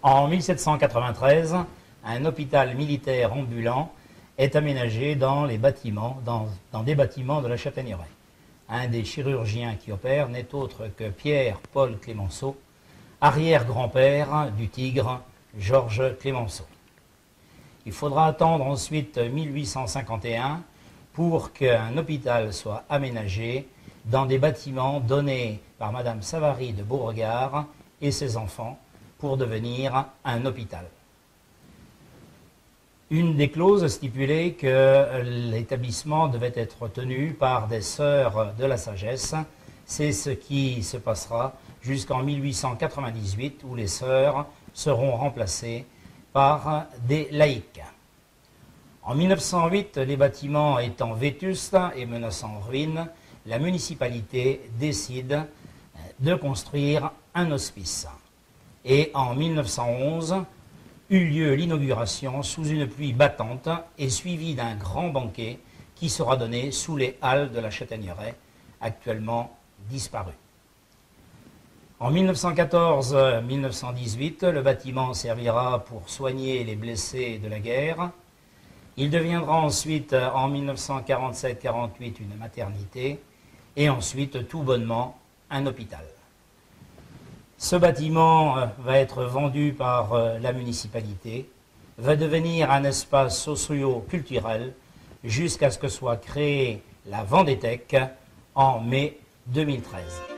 En 1793, un hôpital militaire ambulant est aménagé dans des bâtiments de la Châtaigneraie. Un des chirurgiens qui opère n'est autre que Pierre-Paul Clemenceau, arrière-grand-père du tigre Georges Clemenceau. Il faudra attendre ensuite 1851 pour qu'un hôpital soit aménagé dans des bâtiments donnés par Madame Savary de Beauregard et ses enfants pour devenir un hôpital. Une des clauses stipulait que l'établissement devait être tenu par des sœurs de la sagesse. C'est ce qui se passera jusqu'en 1898 où les sœurs seront remplacées par des laïcs. En 1908, les bâtiments étant vétustes et menaçant ruine, la municipalité décide de construire un hospice. Et en 1911, eut lieu l'inauguration sous une pluie battante et suivie d'un grand banquet qui sera donné sous les halles de la Châtaigneraie, actuellement disparues. En 1914-1918, le bâtiment servira pour soigner les blessés de la guerre. Il deviendra ensuite, en 1947-48, une maternité et ensuite, tout bonnement, un hôpital. Ce bâtiment va être vendu par la municipalité, va devenir un espace socio-culturel jusqu'à ce que soit créée la Vendétèque en mai 2013.